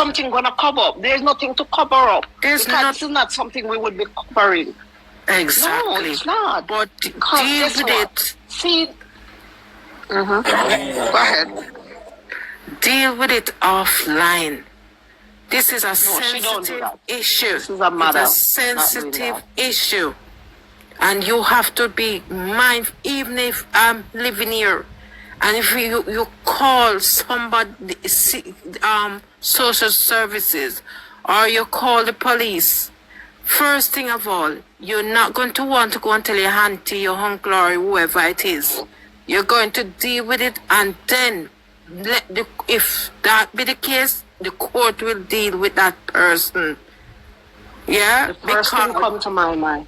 something gonna cover up. There's nothing to cover up. There's This is not something we would be covering. Exactly. No, it's not. But deal with it. See. Go ahead. Deal with it offline. This is a sensitive issue. This is a matter. It's a sensitive issue. And you have to be mindful, even if I'm living here. And if you call somebody, social services, or you call the police, first thing of all, you're not going to want to go and tell your auntie, your uncle, or whoever it is. You're going to deal with it, and then, if that be the case, the court will deal with that person. Yeah? The first thing come to my mind.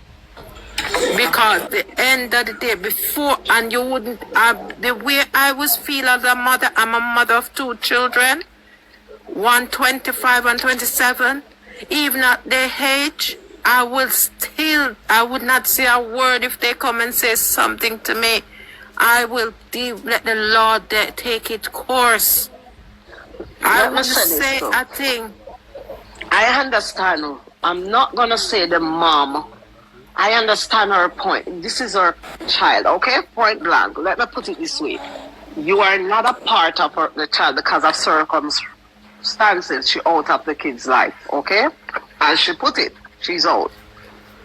Because the end of the day, before, and you wouldn't have, the way I was feel as a mother, I'm a mother of 2 children, one 25 and 27, even at their age, I would not say a word if they come and say something to me. I will let the law take its course. I will say a thing. I understand. I'm not going to say the mom. I understand her point. This is her child, okay? Point blank. Let me put it this way. You are not a part of the child because of circumstances. She out of the kid's life, okay? As she put it, she's out.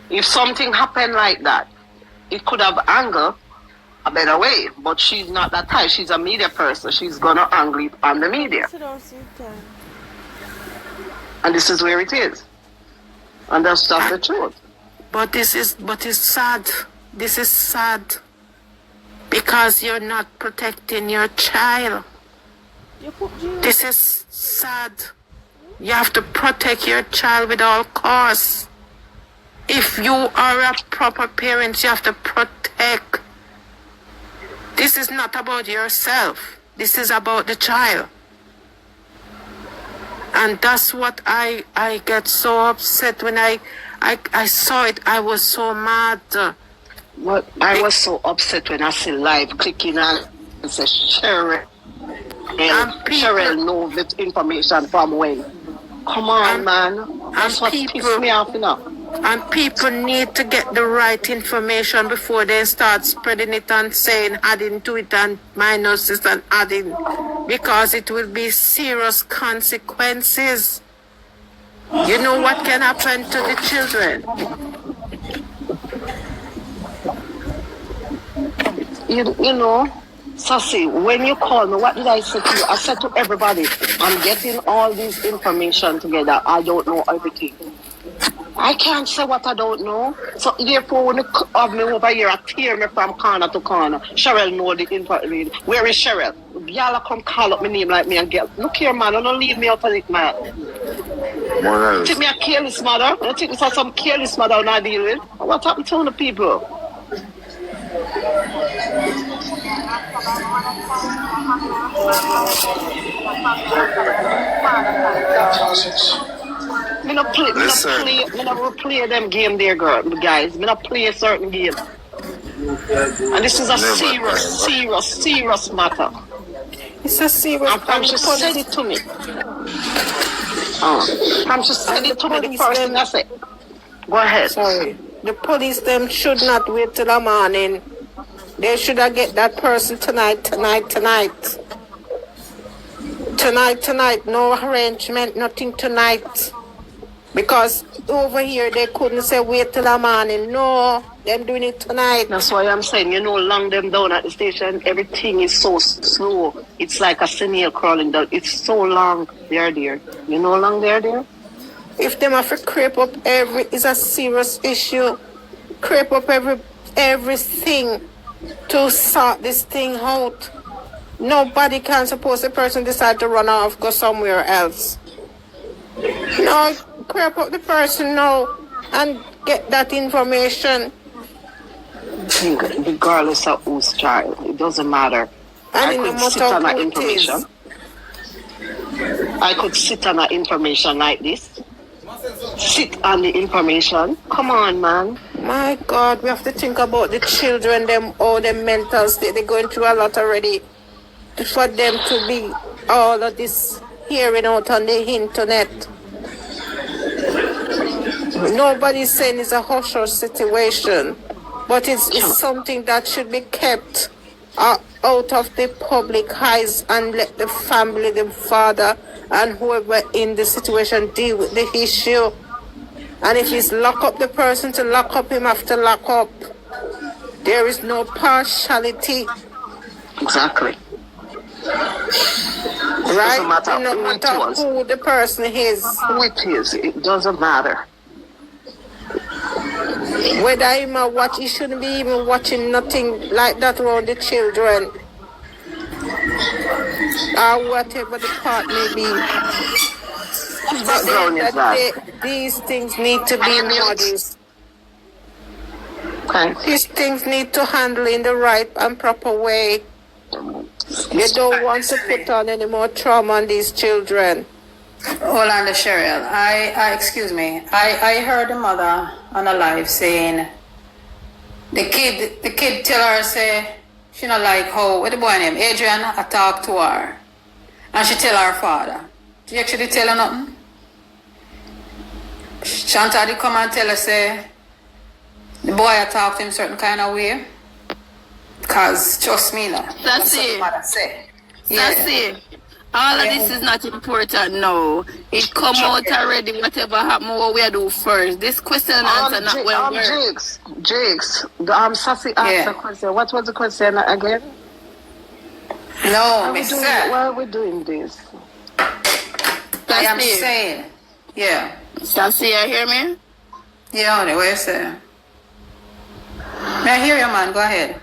If something happened like that, it could have angered a better way, but she's not that type. She's a media person. She's going to angle it on the media. And this is where it is. And that's just the truth. But it's sad. This is sad. Because you're not protecting your child. This is sad. You have to protect your child with all costs. If you are a proper parent, you have to protect. This is not about yourself. This is about the child. And that's what I get so upset when I saw it. I was so mad. Well, I was so upset when I see live clicking on and say Sheryl. And Sheryl know this information from when. Come on, man. That's what pissed me off enough. And people need to get the right information before they start spreading it and saying, adding to it and minus this and adding, because it will be serious consequences. You know what can happen to the children? You know, Sassy, when you call me, what did I say to you? I said to everybody, I'm getting all this information together. I don't know everything. I can't say what I don't know. So therefore, when you have me over here, I tear me from corner to corner. Sheryl know the information. Where is Sheryl? Y'all come call up my name like me and get, look here, man, don't leave me out of it, man. You think me a careless mother? You think this is some careless mother I'm not dealing with? What happened to the people? Me not play them game there, girl, guys. Me not play a certain game. And this is a serious matter. It's a serious matter. And she said it to me. And she said it to me the first thing I said. Go ahead. Sorry. The police them should not wait till the morning. They should have get that person tonight. Tonight. No arrangement, nothing tonight. Because over here they couldn't say wait till the morning. No, them doing it tonight. That's why I'm saying, you know, long them down at the station, everything is so slow. It's like a snail crawling down. It's so long they're there. You know how long they're there? If them have to creep up it's a serious issue. Creep up everything to sort this thing out. Nobody can suppose a person decide to run off, go somewhere else. No, creep up the person now and get that information. Regardless of whose child, it doesn't matter. And I could sit on that information. I could sit on that information like this. Sit on the information. Come on, man. My God, we have to think about the children, them all the mental state. They're going through a lot already. For them to be all of this hearing out on the internet. Nobody's saying it's a hush-hush situation, but it's something that should be kept out of the public eyes and let the family, the father, and whoever in the situation deal with the issue. And if it's lock up the person, to lock up him after lock up. There is no partiality. Exactly. Right? Doesn't matter No matter who the person is. Who it is, it doesn't matter. Whether him or watch, he shouldn't be even watching nothing like that around the children. Or whatever the part may be. But these things need to be modest. Okay. These things need to handle in the right and proper way. You don't want to put on any more trauma on these children. Hold on, Sheryl. Excuse me. I heard the mother on a live saying the kid tell her, say, she not like how, what the boy name, Adrian, I talk to her. And she tell her father. Did you actually tell her nothing? Shatau did come and tell her, say, the boy I talk to him certain kind of way. Because, trust me now. That's it. That's it. All of this is not important now. It come out already, whatever happened, what we do first. This question and answer not well work. Jakes, Sassy asked a question. What was the question again? No, Miss. Why are we doing this? I am saying. Yeah. Sassy, you hear me? Yeah, honey, what you say? May I hear you, man? Go ahead.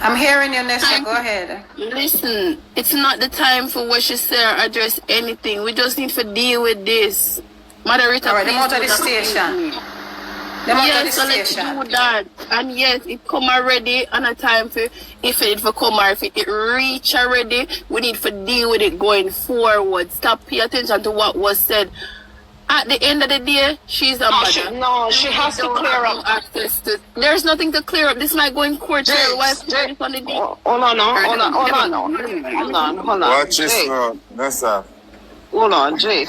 I'm hearing you, Nessa. Go ahead. Listen, it's not the time for what she said or address anything. We just need to deal with this. Moderator, all right, please. Them out of the station. Yes, so let's do that. And yes, it come already on a time for if it for come or if it reach already, we need to deal with it going forward. Stop pay attention to what was said. At the end of the day, she's a mother. She has to clear up. Access to, there's nothing to clear up. This might go in court. Hold on. Watch this now, Nessa. Hold on, Jake.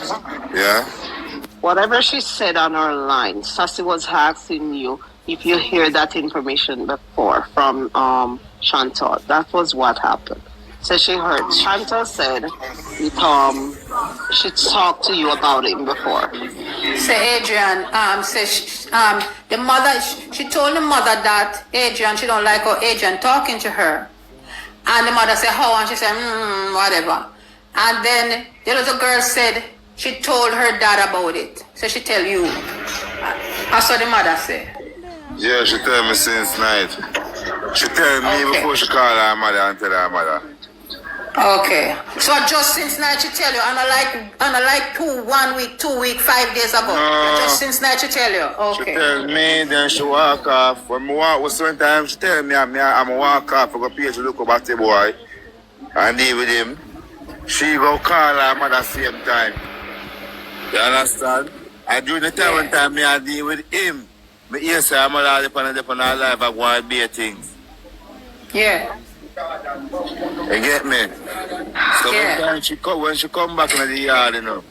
Yeah? Whatever she said on her line, Sassy was asking you if you hear that information before from Shatau. That was what happened. So she heard. Shatau said she talked to you about it before. Say Adrian, the mother, she told the mother that Adrian, she don't like how Adrian talking to her. And the mother said, how? And she said, whatever. And then the little girl said she told her dad about it. So she tell you. That's what the mother said. Yeah, she tell me since night. She tell me before she call her mother and tell her mother. Okay. So just since night she tell you, and I like 1 week, 2 week, 5 days ago. No. Just since night she tell you. Okay. She tell me, then she walk off. When I walk with certain times, she tell me I'm walk off. I go pay to look about the boy and deal with him. She go call her mother same time. You understand? And during the time when time I deal with him, me hear say her mother depend on her life and go and be things. Yeah. You get me? So when she come back in the yard, you know,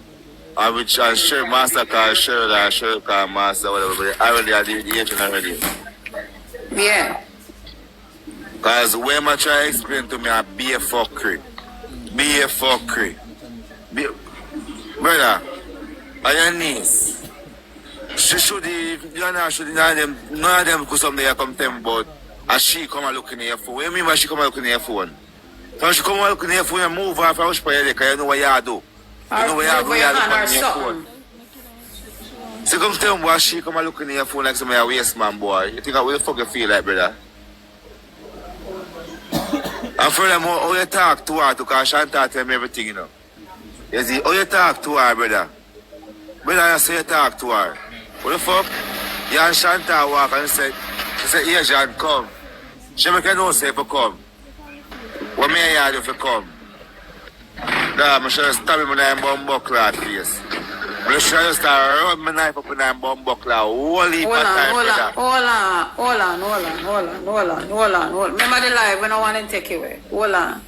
I will sure master call Sheryl or Sheryl call master, whatever, but I already had the mediation already. Yeah. Because when I try to explain to me, I be a fuckery. Be a fuckery. Brother, on your knees. She should, none of them could someday come to them, but as she come and look in your phone. What do you mean by she come and look in your phone? So she come and look in your phone and move off and rush by your leg, because you know what you do. You know what you do, you look in your phone. So come tell me why she come and look in your phone like some waste man, boy. You think what the fuck you feel like, brother? And furthermore, how you talk to her, because Shatau tell me everything, you know. You see, how you talk to her, brother? Brother, you say you talk to her. What the fuck? You and Shatau walk and she said, Asian, come. She make a no say for come. What may I do for come? Nah, I'm sure stab him in a bomb buckler face. I'm sure you start rub my knife up in a bomb buckler. Hold on. Remember the live when I want to take you away. Hold on.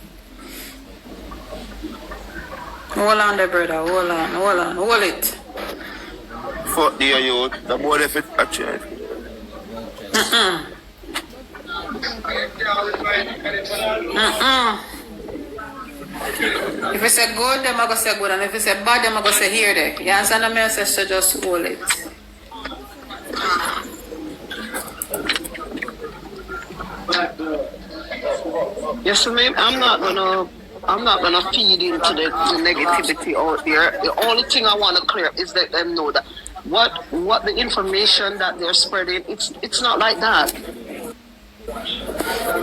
Hold on there, brother. Hold on. Hold it. Fuck the youth. The boy if it a change. If it's a good, them I go say good, and if it's a bad, them I go say here there. You understand me? I say so just hold it. Yes, ma'am. I'm not gonna feed into the negativity out there. The only thing I want to clear up is let them know that what the information that they're spreading, it's not like that.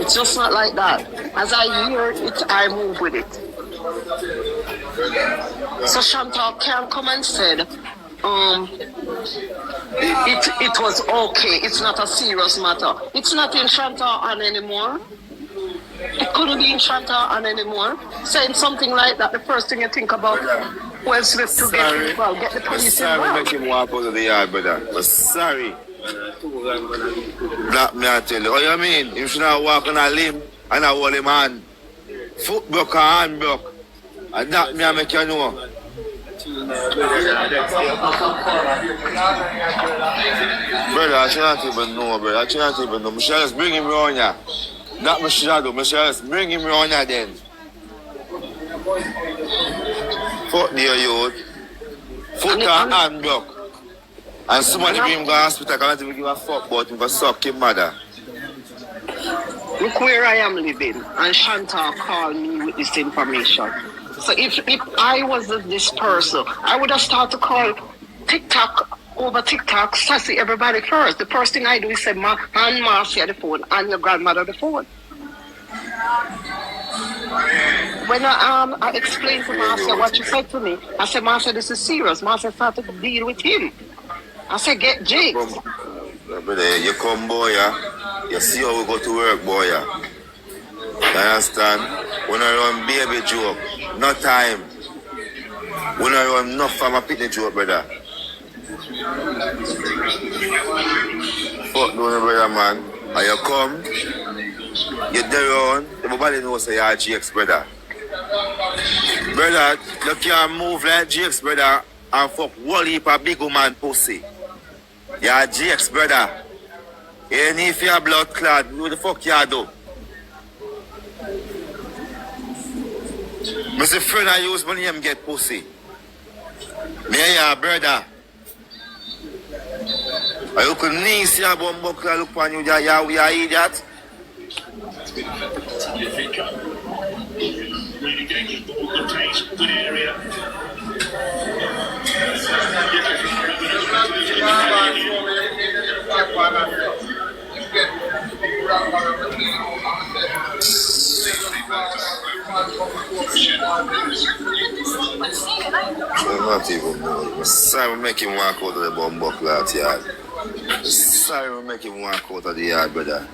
It's just not like that. As I hear it, I move with it. So Shatau can come and said, it was okay. It's not a serious matter. It's not in Shatau on anymore. It couldn't be in Shatau on anymore. Saying something like that, the first thing you think about, well, Swift to get the police Sorry, involved. make him walk out of the yard, brother. But sorry. Black me, I tell you. What you mean? You should not walk on a limb and I hold him hand. Foot broke or hand broke. And that me, I make you know. Brother, I should not even know, brother. I should not even know. I should just bring him around here. That me should do. I should just bring him around here then. Fuck the youth. Foot and hand broke. And somebody bring him to the hospital, I can't even give a fuck about him, but suck his mother. Look where I am living, and Shatau called me with this information. So if I was this person, I would have started to call TikTok, sassy everybody first. The first thing I do is say, and Marcy at the phone, and your grandmother at the phone. When I explained to Marcy what she said to me, I said, Marcy, this is serious. Marcy started to deal with him. I said, get Jake. You come, boy, yeah. You see how we go to work, boy, yeah. You understand? When I run baby joke, no time. When I run enough for my picnic joke, brother. Fuck no, brother, man. And you come, you're there on, everybody knows you're GX, brother. Brother, you can't move like GX, brother, and fuck one heap of big woman pussy. You're GX, brother. You need for your blood clot, what the fuck you do? Mr. friend I use money and get pussy. Me and your brother. I look at me, see a bumbo clot, look on you, you idiot. Good area. I'm not even know. Sorry, we make him walk out of the bumbo clot yard. Sorry, we make him walk out of the yard, brother.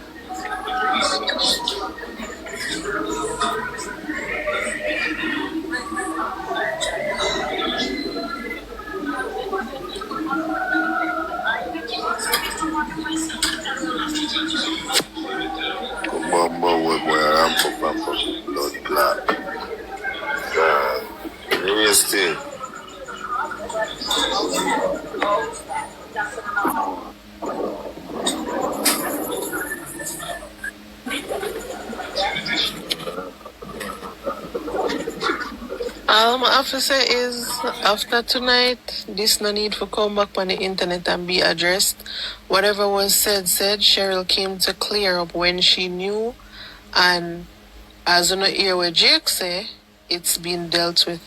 Bumbo boy, I'm blood clot. Maybe still. My officer is after tonight, this no need for come back on the internet and be addressed. Whatever was said. Sheryl came to clear up when she knew, and as you know hear what Jake say, it's been dealt with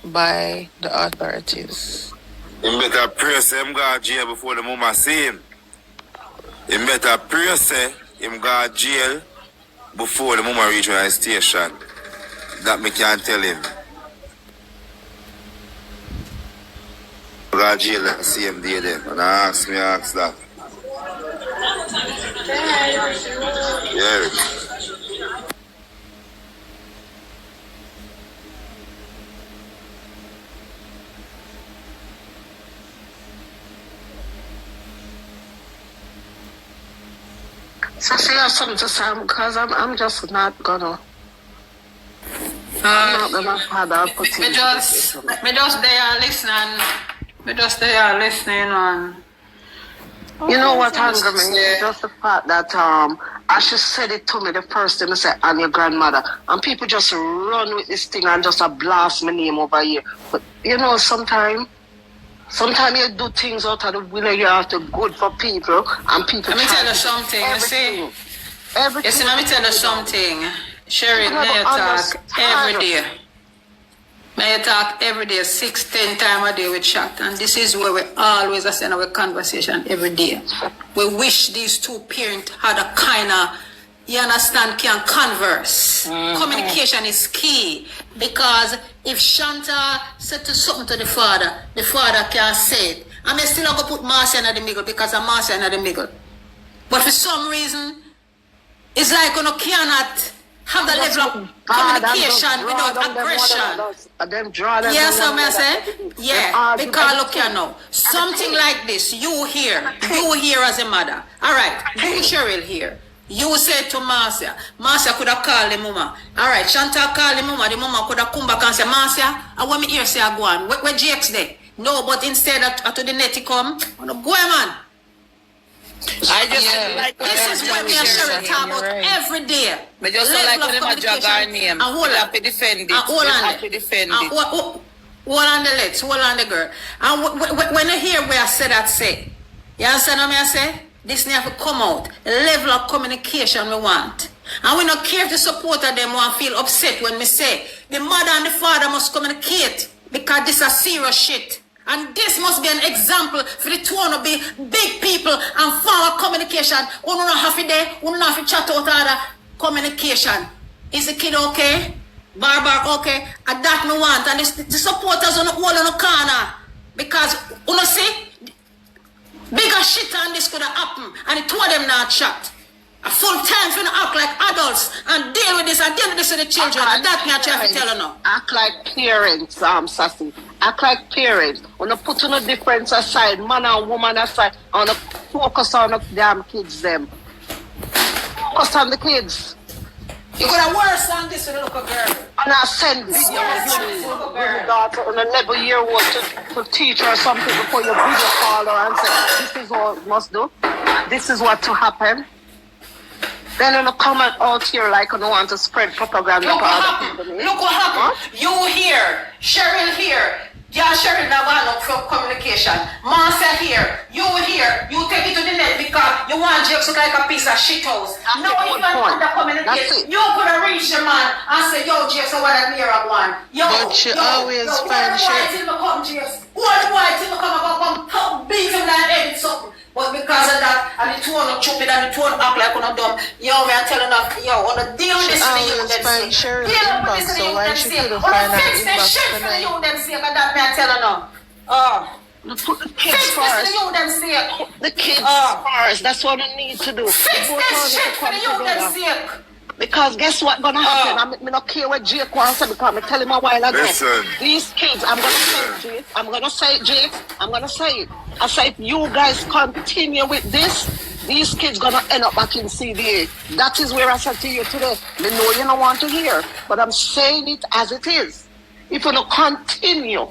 by the authorities. You better pray say him go to jail before the mama see him. You better pray say him go to jail before the mama reach the station. That me can't tell him. Go to jail and see him there then. And I ask that. Yeah. So she has something to say because I'm just not gonna. I'm not gonna have a put Me just there listening. Me just there listening on. You know what anger me? Just the fact that as she said it to me the first time, I said, "I'm your grandmother," and people just run with this thing and just blast my name over here. But you know, sometimes you do things out of the will of you have to good for people, and people. Let me tell you something. You see, everything. you see, let me tell you something. Sheryl, may you talk every day. May you talk every day, 6-10 times a day with chat. And this is where we always send our conversation every day. We wish these two parents had a kind of, you understand, can converse. Communication is key. Because if Shanta said to something to the father can say it. I may still go put Marcia in the middle because I'm Marcia in the middle. But for some reason, it's like you cannot have the level of communication without aggression. Yes, I may say. Yeah, because look here now. Something like this, you here as a mother. All right, you Sheryl here. You said to Marcia could have called the mama. All right, Chantal called the mama could have come back and say, Marcia, I want me here say I go on. Where Jake's there? No, but instead of to the net come, go man. I just like this is what me and Sheryl talk about every day. But just like when them drag our name, we have to defend it. Hold on the legs, hold on the girl. And when you hear where I say that, say, you understand what I say? This needs to come out. The level of communication we want. And we don't care if the supporter them want feel upset when we say the mother and the father must communicate because this is serious shit. And this must be an example for the two to be big people and forward communication. We don't have to there, we don't have to chat out other communication. Is the kid okay? Barbar okay? And that me want. And the supporters on the wall in the corner. Because, you know see, bigger shit than this could have happened. And the two of them not chat. A full time for act like adults and deal with this and deal with this with the children. And that me I try to tell you now. Act like parents, Sassy. Act like parents. When you put on a difference aside, man and woman aside, and focus on the damn kids them. Focus on the kids. You could have worse than this with a little girl. And I send video with your daughter on a 11-year-old to teach her something before you video call her and say, this is what you must do. This is what to happen. Then you comment out here like you don't want to spread propaganda. Look what happened. Look what happened. Huh? You here, Sheryl here. Yeah, Sheryl now want no communication. Marcia here, you here. You take it to the net because you want Jake to like a piece of shit house. Now if you want to communicate, you could have reached the man and say, yo, Jake, so what that near a one. Yo, but she always find shit. What the white till come beat him like head something. But because of that, and the two are not stupid and the two are act like on a dumb, yo, we are telling us, yo, on a deal with this in the youth them see. Deal with this in the youth them see. On a fix the shit for the youth them see, but that me are telling them. Put the kids fix first. This for the youth them see. The kids first. That's what I need to do. Fix this shit for the youth them see. Because guess what gonna happen? I'm not care what Jake wants to because I tell him a while ago. Listen. These kids, I'm gonna say it, Jake. I'm gonna say it, Jake. I'm gonna say it. I say if you guys continue with this, these kids gonna end up back in CDA. That is where I said to you today. I know you don't want to hear, but I'm saying it as it is. If you don't continue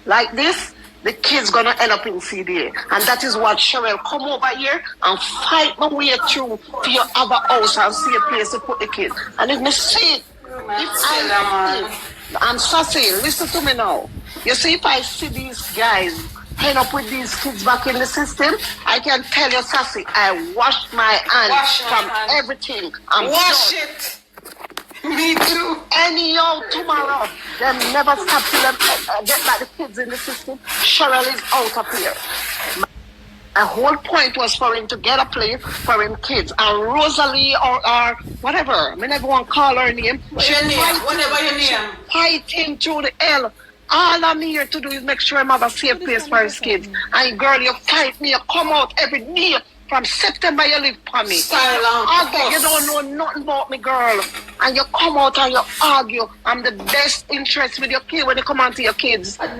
like this, the kid's gonna end up in CDA. And that is what Sheryl come over here and fight my way through to your other house and see a place to put the kid. And if me see it, I'm Sassy, listen to me now. You see, if I see these guys end up with these kids back in the system, I can tell you, Sassy, I wash my hands from everything. Wash it. Me too. Anyhow, tomorrow, them never stop till them get back the kids in the system. Sheryl is out of here. My whole point was for him to get a place for him kids. And Rosalie or whatever, I mean, everyone call her name. Whatever your name. Fight him through the hell. All I'm here to do is make sure him have a safe place for his kids. And girl, you fight me, you come out every day. From September you live for me. You don't know nothing about me, girl. And you come out and you argue. I'm the best interest with your kid when you come on to your kids. But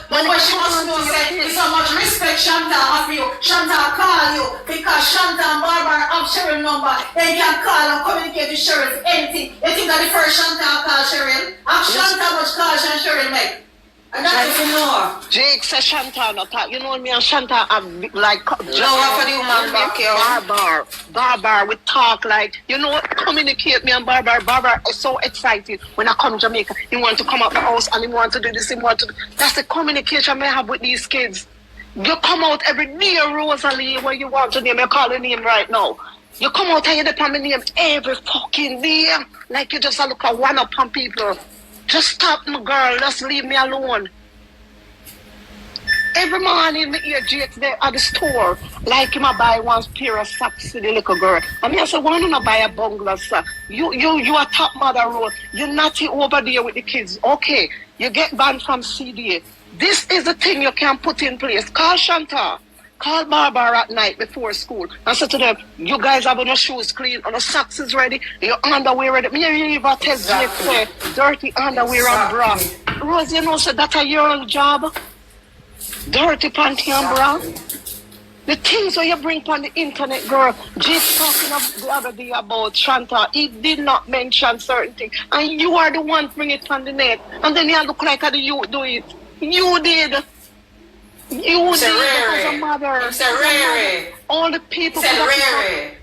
what she wants to do is say, it's so much respect. expect Shatau off you. Shatau call you because Shatau and Barbara have Sheryl number. They can call and communicate with Sheryl for anything. You think that the first Shatau call Sheryl? Have Shatau much calls than Sheryl make? And that's if you know. Jake says Shantar not talk. You know me and Shantar have like No, what for the woman back here? Barbara, we talk like, you know, communicate me and Barbara. Barbara is so excited when I come to Jamaica. He want to come out the house and he want to do this, he want to do. That's the communication I have with these kids. You come out every day, Rosalie, where you want to name. You call your name right now. You come out and you depend on my name every fucking day. Like you just look at one up on people. Just stop me, girl. Just leave me alone. Every morning, me hear Jake there at the store. Like him, I buy one pair of socks to the little girl. I mean, I said, why don't I buy a bungalow sock? You a top mother road. You're naughty over there with the kids. Okay, you get banned from CDA. This is the thing you can put in place. Call Shantar. Call Barbara at night before school and say to them, you guys have your shoes clean, and your socks is ready, your underwear ready. Me even tell Jake say, dirty underwear and bra. Rose, you know, so that's a your own job. Dirty panty and bra. The things that you bring on the internet, girl. Jake talking the other day about Shanta. He did not mention certain things. And you are the one bring it on the net. And then you look like you do it. You did. You did as a mother. It's a rare. All the people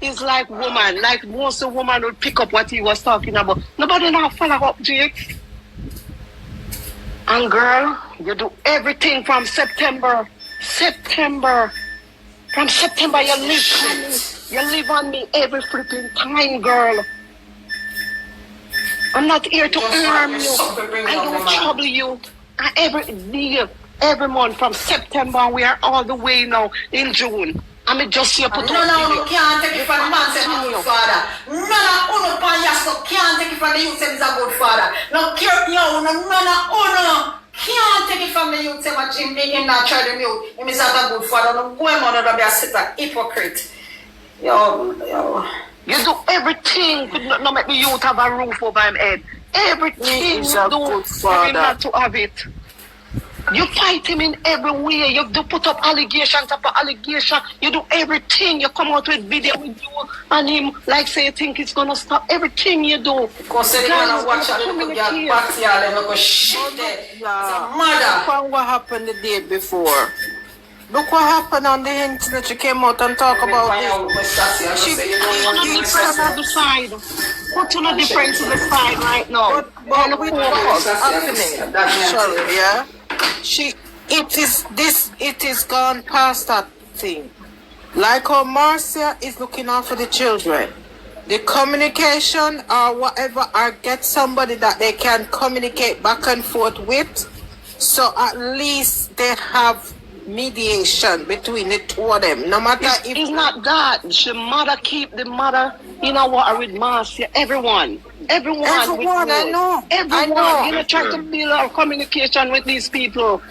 is like woman. Like most of woman would pick up what he was talking about. Nobody now follow up, Jake. And girl, you do everything from September. From September, you live on me. You live on me every flipping time, girl. I'm not here to harm you. I don't trouble you. Every day, every month from September, we are all the way now in June. I mean, just here put No, you can't take it from the man, say he's a good father. None of uno pan yasto can't take it from the youth, say he's a good father. No, none of uno can't take it from the youth, say what him not try to mute. Him is not a good father. No, go him on be a sitter, hypocrite. Yo. You do everything to not make the youth have a roof over him head. Everything you do for him not to have it. You fight him in every way. You do put up allegation after allegation. You do everything. You come out with video with you and him like say you think it's gonna stop. Everything you do. Because they're gonna watch out and get back here and go shit there. It's a mother. Look what happened the day before. Look what happened on the internet. She came out and talked about this. She put a difference on the side. Put on a difference on the side right now. But with what's happening, sorry, yeah? It is gone past that thing. Like how Marcia is looking after the children. The communication or whatever, or get somebody that they can communicate back and forth with. So at least they have mediation between the two of them. No matter if it's not that. The mother keep the mother, you know what, with Marcia, everyone, I know. Everyone, you know, try to build our communication with these people.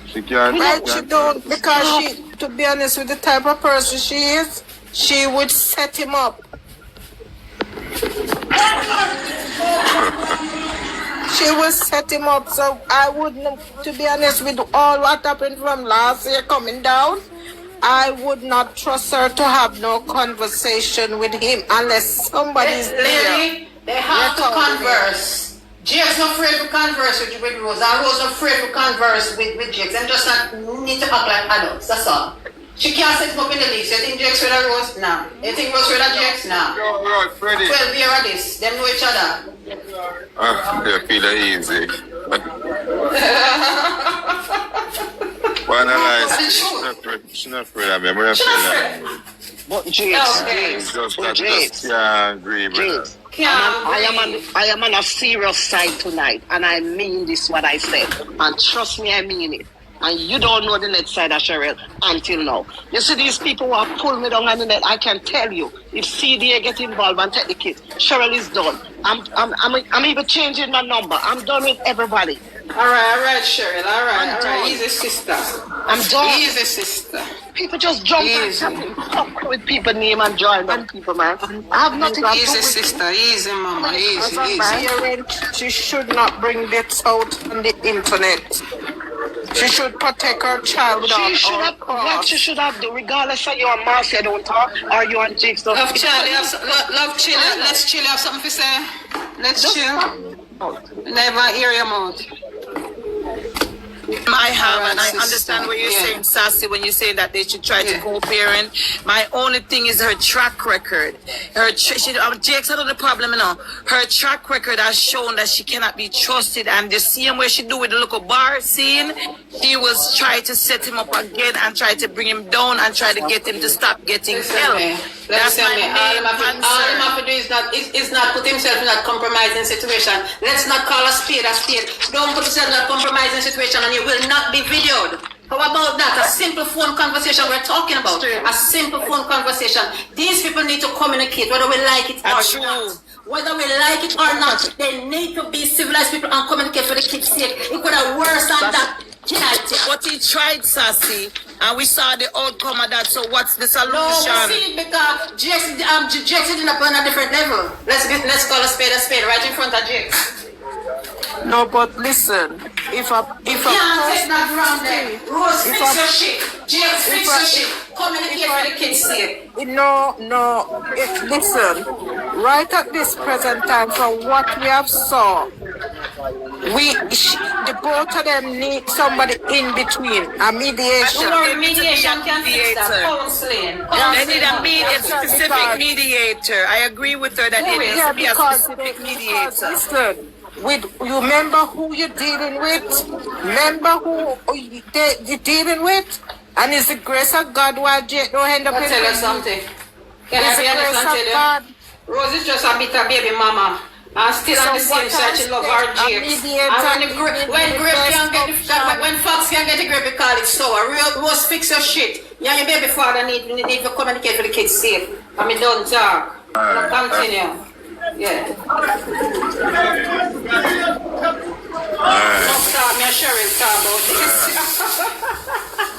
She can't. Right, she don't, because she, to be honest with the type of person she is, she would set him up. She will set him up, so I wouldn't, to be honest with all what happened from last year coming down, I would not trust her to have no conversation with him unless somebody's there. Lily, they have to converse. Jake's not afraid to converse with Rose, and Rose not afraid to converse with Jake. They just not need to act like adults, that's all. She can't set him up in the league. You think Jake's with a Rose? No. You think Rose with a Jake's? No. Right, Freddie. 12 years of this. Them know each other. They feel easy. Why not lie? She's not afraid of me. I'm not afraid of me. But James, Just can't agree, brother. I am on a serious side tonight, and I mean this what I said. And trust me, I mean it. And you don't know the net side of Sheryl until now. You see these people who have pulled me down on the net, I can tell you, if CDA get involved and take the kids, Sheryl is done. I'm even changing my number. I'm done with everybody. All right, Sheryl. All right. He's a sister. I'm done. He's a sister. People just jump and fuck with people name and join them people, man. I have nothing to do with He's a sister. Easy, mama. Easy. She should not bring this out on the internet. She should protect her child without She should all have, what cost. she should have done, regardless of you're on Marcia, don't talk, or you're on Jigsaw. Love Charlie, love chill. Let's chill. Have something to say. Let's chill. Never hear your mouth. I have, Alright, and I sister. understand what you're Yeah. saying, Sassy, when you say that they should try to co-parent. My only thing is her track record. Jake's another problem, you know. Her track record has shown that she cannot be trusted, and the same way she do with the local bar scene, she was trying to set him up again and try to bring him down and try to get him to stop getting help. That's my main All him concern. have to do is not put himself in that compromising situation. Let's not call a spade a spade. Don't put yourself in that compromising situation and you will not be videoed. How about that? A simple phone conversation we're talking about. A simple phone conversation. These people need to communicate whether we like it or That's not. true. Whether we like it or not, they need to be civilized people and communicate for the kids' sake. It could have worse than that. But he tried, Sassy, and we saw the outcome of that. So what's the No, solution? we see it because Jake's ended up on a different level. Let's call a spade right in front of Jake. No, but listen, if a Can't take that round there. Rose, fix your shit. Jake, fix your shit. Communicate for the kids' sake. listen, right at this present time, from what we have saw, the both of them need somebody in between, a mediation. Mediation can fix that. Counseling. They need a specific mediator. I agree with her that it needs to be a specific mediator. Listen, you remember who you're dealing with? Remember who you're dealing with? And it's the grace of God why Jake don't end up I'll in tell you prison. something. Can I It's be the honest grace and of tell you? God. Rose is just a bitter baby mama. And still on the same side, she love her Jakes. And when Fox can get the grape, we call it sour. Rose, fix your shit. Yeah, your baby father need to communicate with the kids safe. I mean, don't talk. Continue. Yeah. Stop me and Sheryl talk about this.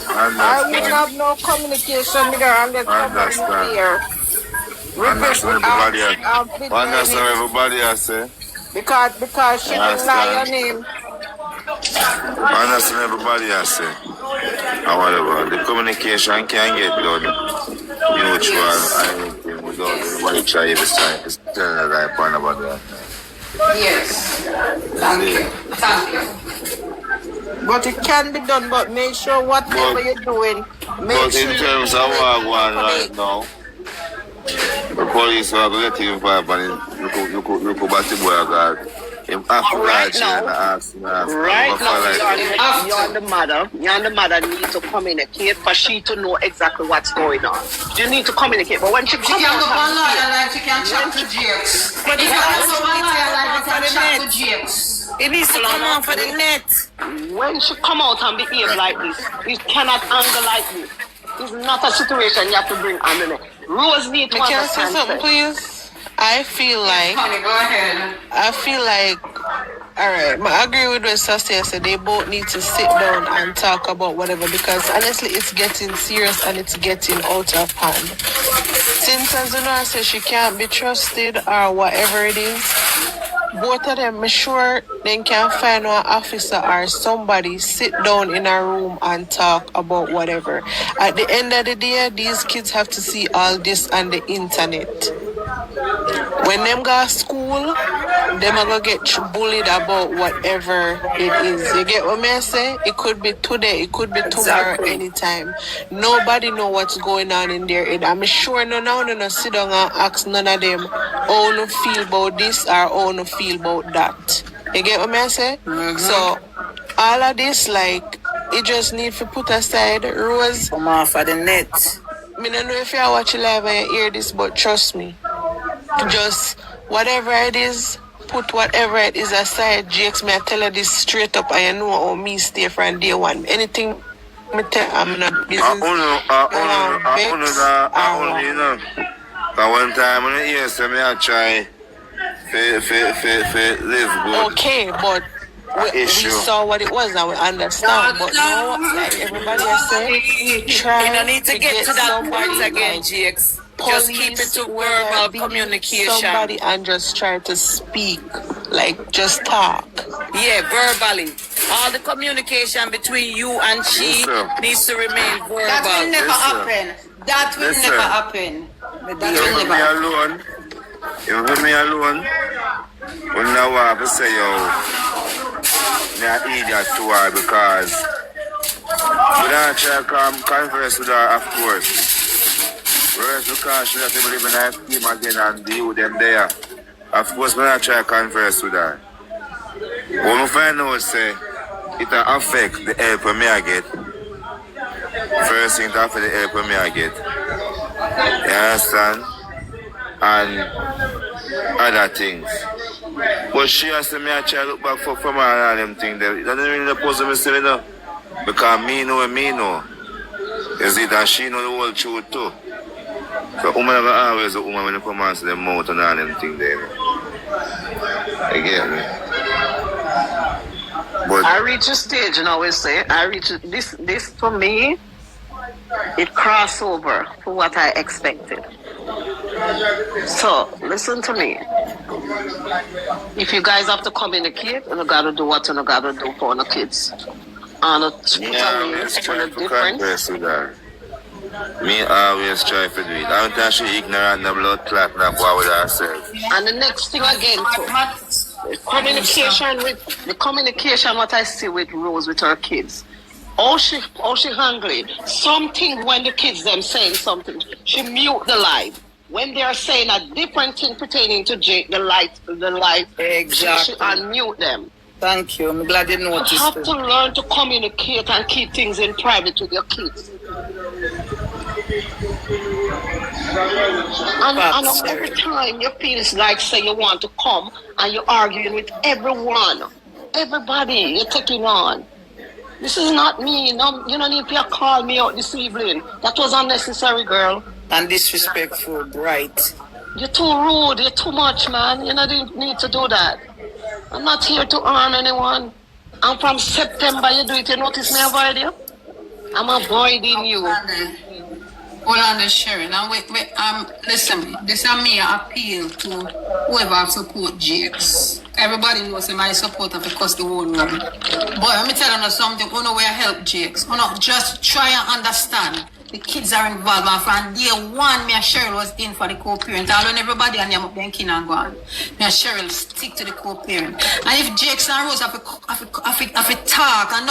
I would have no communication with her unless somebody here. Understand everybody I say. Because she didn't lie on him. Understand everybody I say. And whatever. The communication can get done mutual and anything without everybody try every time. It's telling the right point about that. Yes. Thank you. Thank you. But it can be done, but make sure whatever you're doing, But in terms of what I want right now, the police are going to get him five and you could back the boy God. Him after Right that, now, Right now, you're the mother. You and the mother need to communicate for she to know exactly what's going on. You need to communicate, but when she She comes can go out on lawyer life, she can chat to Jakes. If you want to go on lawyer life, you can chat to Jakes. It needs to come on for the net. when she come out and behave like this, it cannot anger like this. It's not a situation you have to bring on the neck. Rose needs to Can I say understand. something, please? I feel like, Honey, go ahead. alright, I agree with what Sastia said. They both need to sit down and talk about whatever, because honestly, it's getting serious and it's getting out of hand. Since Tanzania says she can't be trusted or whatever it is, both of them, I'm sure they can find one officer or somebody, sit down in a room and talk about whatever. At the end of the day, these kids have to see all this on the internet. When them go to school, them are gonna get bullied about whatever it is. You get what me I say? It could be today, it could be tomorrow, anytime. Nobody know what's going on in their head. I'm sure no sit down and ask none of them how to feel about this or how to feel about that. You get what me I say? So all of this, like, it just need to put aside. Rose, Come on for the net. I don't know if you are watching live and you hear this, but trust me, just whatever it is, put whatever it is aside. Jakes, me I tell her this straight up, and you know how me stay from day one. Anything me tell, I'm not business. I only, you know. But one time when I hear me, I try to live good. Okay, but we saw what it was and we understand. But now, like everybody has said, try You don't need to get to that somebody point again, like Jakes. Just keep it to verbal communication. Somebody and just try to speak Like, just talk. Yeah, verbally. All the communication between you and she Yes, sir. needs to remain verbal. That will never Yes, sir. happen. That will Yes, never sir. happen. That You will leave never me happen. alone. You leave me alone. When I want to say, yo, me an idiot to her because we don't try to converse with her, of course. Whereas because she has to live in her scheme again and deal with them there. Of course, we don't try to converse with her. When we find out, say, it affect the help me I get. First thing, it affect the help me I get. You understand? And other things. But she has to me I try to look back for from her and all them things. That doesn't really oppose me still, you know. Because me know what me know. You see, that she know the whole truth too. So woman are always a woman when you come and see them mouth and all them things there. You get me? But I reach a stage, and I always say, this for me, it crossed over for what I expected. So, listen to me. If you guys have to communicate, you gotta do what you gotta do for the kids. And me always try to converse with her. Me always try to do it. I don't think she ignorant and blood clot and go with herself. And the next thing again, too, the communication what I see with Rose with her kids. All she hungry. Something when the kids them saying something, she mute the live. When they are saying a different thing pertaining to Jake, the light, Exactly. she unmute them. Thank you. I'm glad you You noticed have it. to learn to communicate and keep things in private with your kids. And every time you feel it's like say you want to come and you're arguing with everyone, everybody you're taking on. This is not me. No, you don't need to call me out this evening. That was unnecessary, girl. And disrespectful, right? You're too rude. You're too much, man. You don't need to do that. I'm not here to harm anyone. I'm from September. You do it. You notice me avoid you? I'm avoiding you. Hold on there, Sheryl. Now, listen, this is me appeal to whoever support Jakes. Everybody knows my support of the cost the whole room. But let me tell you something, you know where help Jakes. You know, just try and understand. The kids are involved, and from day one, me and Sheryl was in for the co-parent. I learn everybody and them up there in Kinangwan. Me and Sheryl stick to the co-parent. And if Jakes and Rose have a talk, and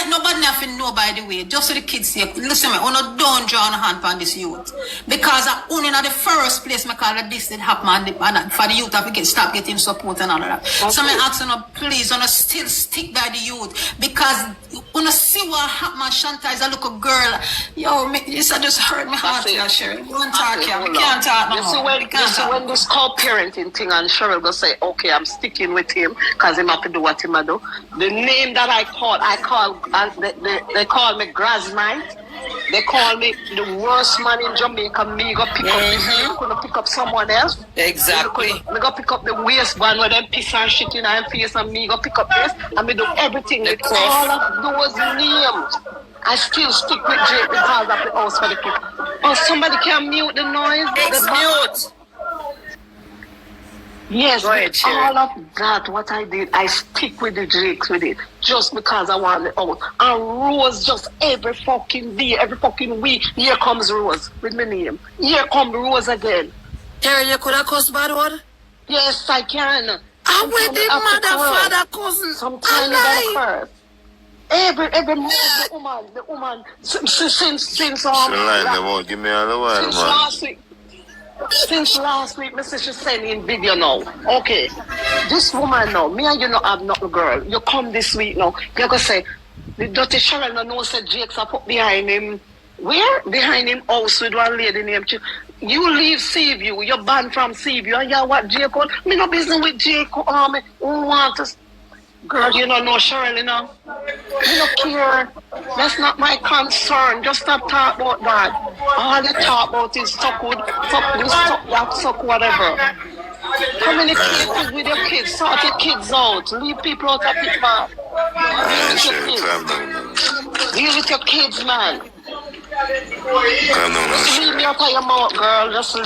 nobody have to know, by the way, just so the kids say, listen, don't draw on a hand on this youth. Because only in the first place, I call this did happen, and for the youth, have to stop getting support and all of that. Okay. So I'm asking, please, still stick by the youth. Because when I see what happened, Shatau is a little girl, yo, this just hurt my heart, Sheryl. Don't talk here. We can't talk no more. You see when this co-parenting thing and Sheryl go say, okay, I'm sticking with him because him have to do what him do. The name that I call, they call me Grasmite. They call me the worst man in Jamaica. Me go pick up this, you couldn't pick up someone else. Exactly. Me go pick up the waistband where them piss and shit in her face, and me go pick up this, and me do everything with all of those names. I still stick with Jake because of the house for the kids. Oh, somebody can mute the noise. Mute. Yes, Go ahead, with Sheryl. all of that, what I did, I stick with the Jakes with it. Just because I want the house. And Rose just every fucking day, every fucking week, here comes Rose with my name. Here comes Rose again. Sheryl, you could have cussed bad word? Yes, I can. I'm with the mother, father, cousin. Sometimes you gotta curse. Every month, the woman, since she lying, they won't give me all the while, since man. last week, my sister sending video now. Okay, this woman now, me and you not have nothing, girl. You come this week now. You're gonna say the dirty Sheryl no know said Jake's up behind him. Where? Behind him house with one lady named you leave Seaview, you're banned from Seaview, and you what Jake on? Me no business with Jake. Who want us? Girl, you don't know Sheryl, you know. You don't care. That's not my concern. Just stop talking about that. All you talk about is suck good, suck this, suck that, suck whatever. Communicate with your kids, sort your kids out. Leave people out of it, man. Deal with your kids, man. Calm down, Just leave me out of your mouth, girl. Just leave.